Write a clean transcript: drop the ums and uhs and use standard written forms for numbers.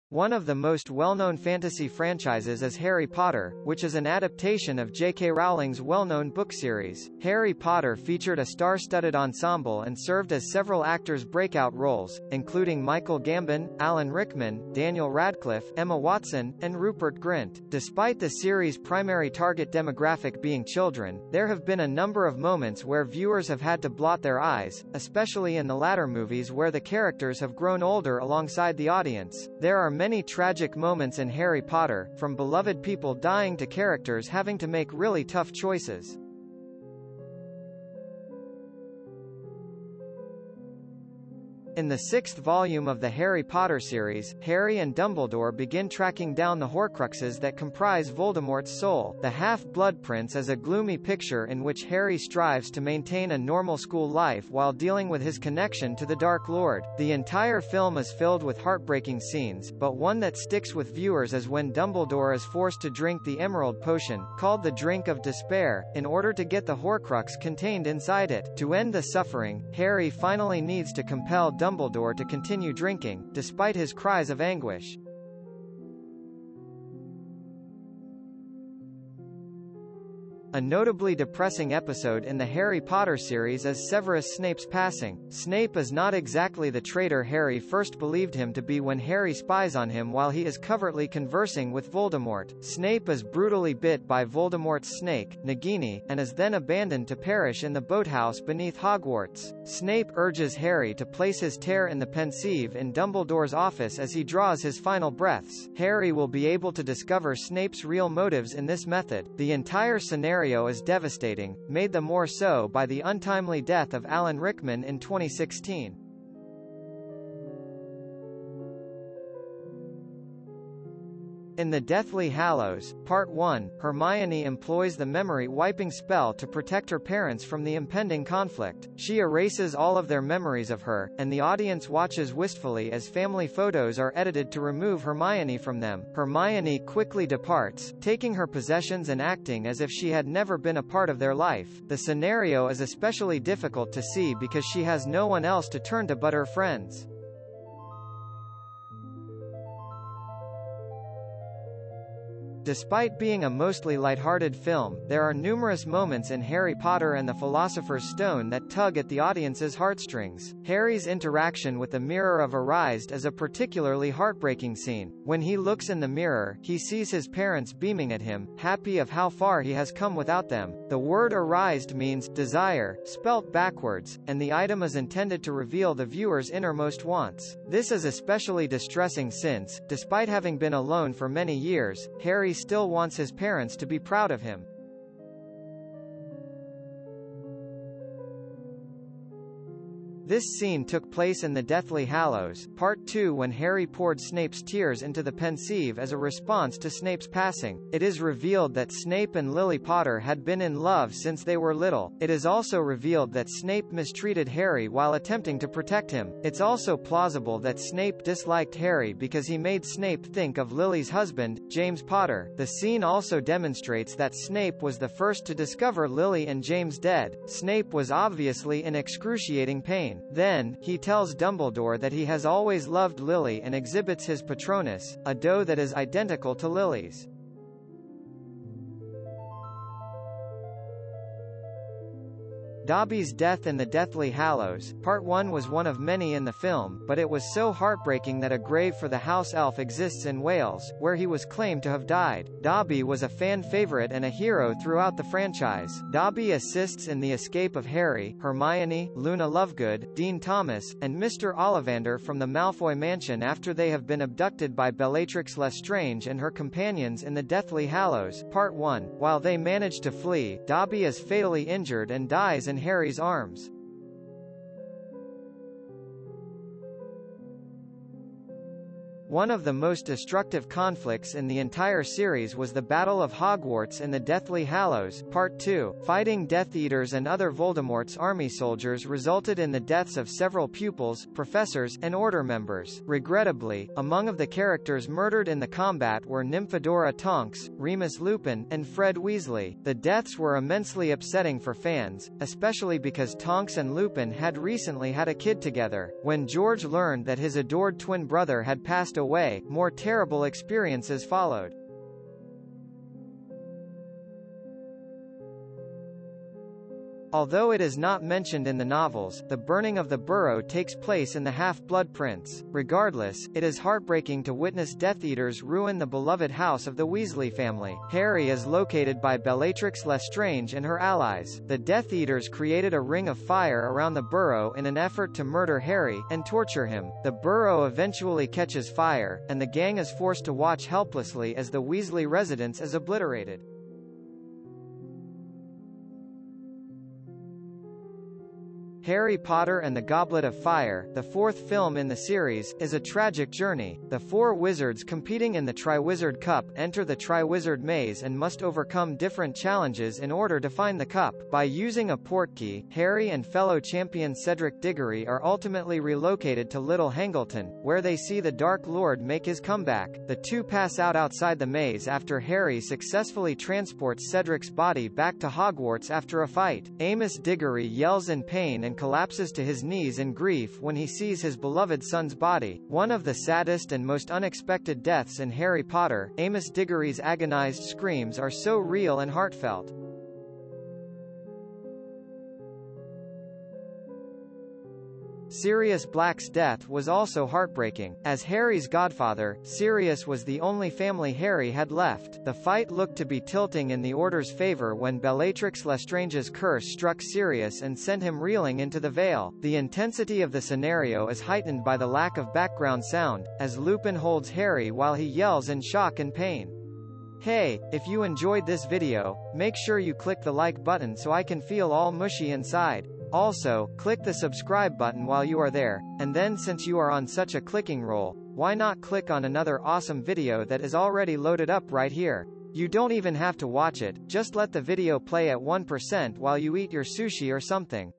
One of the most well-known fantasy franchises is Harry Potter, which is an adaptation of J.K. Rowling's well-known book series. Harry Potter featured a star-studded ensemble and served as several actors' breakout roles, including Michael Gambon, Alan Rickman, Daniel Radcliffe, Emma Watson, and Rupert Grint. Despite the series' primary target demographic being children, there have been a number of moments where viewers have had to blot their eyes, especially in the latter movies where the characters have grown older alongside the audience. There are many tragic moments in Harry Potter, from beloved people dying to characters having to make really tough choices. In the sixth volume of the Harry Potter series, Harry and Dumbledore begin tracking down the Horcruxes that comprise Voldemort's soul. The Half-Blood Prince is a gloomy picture in which Harry strives to maintain a normal school life while dealing with his connection to the Dark Lord. The entire film is filled with heartbreaking scenes, but one that sticks with viewers is when Dumbledore is forced to drink the Emerald Potion, called the Drink of Despair, in order to get the Horcrux contained inside it. To end the suffering, Harry finally needs to compel Dumbledore to continue drinking, despite his cries of anguish. A notably depressing episode in the Harry Potter series is Severus Snape's passing. Snape is not exactly the traitor Harry first believed him to be when Harry spies on him while he is covertly conversing with Voldemort. Snape is brutally bit by Voldemort's snake, Nagini, and is then abandoned to perish in the boathouse beneath Hogwarts. Snape urges Harry to place his tear in the pensieve in Dumbledore's office as he draws his final breaths. Harry will be able to discover Snape's real motives in this method. The entire scenario is devastating, made the more so by the untimely death of Alan Rickman in 2016. In the Deathly Hallows, Part 1, Hermione employs the memory-wiping spell to protect her parents from the impending conflict. She erases all of their memories of her, and the audience watches wistfully as family photos are edited to remove Hermione from them. Hermione quickly departs, taking her possessions and acting as if she had never been a part of their life. The scenario is especially difficult to see because she has no one else to turn to but her friends. Despite being a mostly lighthearted film, there are numerous moments in Harry Potter and the Philosopher's Stone that tug at the audience's heartstrings. Harry's interaction with the Mirror of Erised is a particularly heartbreaking scene. When he looks in the mirror, he sees his parents beaming at him, happy of how far he has come without them. The word Erised means desire, spelt backwards, and the item is intended to reveal the viewer's innermost wants. This is especially distressing since, despite having been alone for many years, Harry still wants his parents to be proud of him. This scene took place in the Deathly Hallows, Part 2 when Harry poured Snape's tears into the pensieve as a response to Snape's passing. It is revealed that Snape and Lily Potter had been in love since they were little. It is also revealed that Snape mistreated Harry while attempting to protect him. It's also plausible that Snape disliked Harry because he made Snape think of Lily's husband, James Potter. The scene also demonstrates that Snape was the first to discover Lily and James dead. Snape was obviously in excruciating pain. Then, he tells Dumbledore that he has always loved Lily and exhibits his Patronus, a doe that is identical to Lily's. Dobby's death in the Deathly Hallows, Part 1 was one of many in the film, but it was so heartbreaking that a grave for the house elf exists in Wales, where he was claimed to have died. Dobby was a fan favorite and a hero throughout the franchise. Dobby assists in the escape of Harry, Hermione, Luna Lovegood, Dean Thomas, and Mr. Ollivander from the Malfoy mansion after they have been abducted by Bellatrix Lestrange and her companions in the Deathly Hallows, Part 1. While they manage to flee, Dobby is fatally injured and dies in Harry's arms. One of the most destructive conflicts in the entire series was the Battle of Hogwarts in the Deathly Hallows, Part 2. Fighting Death Eaters and other Voldemort's army soldiers resulted in the deaths of several pupils, professors, and Order members. Regrettably, among of the characters murdered in the combat were Nymphadora Tonks, Remus Lupin, and Fred Weasley. The deaths were immensely upsetting for fans, especially because Tonks and Lupin had recently had a kid together. When George learned that his adored twin brother had passed passed away, more terrible experiences followed. Although it is not mentioned in the novels, the Burning of the Burrow takes place in the Half-Blood Prince. Regardless, it is heartbreaking to witness Death Eaters ruin the beloved house of the Weasley family. Harry is located by Bellatrix Lestrange and her allies. The Death Eaters created a ring of fire around the burrow in an effort to murder Harry and torture him. The burrow eventually catches fire, and the gang is forced to watch helplessly as the Weasley residence is obliterated. Harry Potter and the Goblet of Fire, the fourth film in the series, is a tragic journey. The four wizards competing in the Triwizard Cup enter the Triwizard Maze and must overcome different challenges in order to find the cup. By using a portkey, Harry and fellow champion Cedric Diggory are ultimately relocated to Little Hangleton, where they see the Dark Lord make his comeback. The two pass out outside the maze after Harry successfully transports Cedric's body back to Hogwarts after a fight. Amos Diggory yells in pain and collapses to his knees in grief when he sees his beloved son's body. One of the saddest and most unexpected deaths in Harry Potter, Amos Diggory's agonized screams are so real and heartfelt. Sirius Black's death was also heartbreaking. As Harry's godfather, Sirius was the only family Harry had left. The fight looked to be tilting in the Order's favor when Bellatrix Lestrange's curse struck Sirius and sent him reeling into the Vale. The intensity of the scenario is heightened by the lack of background sound, as Lupin holds Harry while he yells in shock and pain. Hey, if you enjoyed this video, make sure you click the like button so I can feel all mushy inside. Also, click the subscribe button while you are there, and then since you are on such a clicking roll, why not click on another awesome video that is already loaded up right here. You don't even have to watch it, just let the video play at 1% while you eat your sushi or something.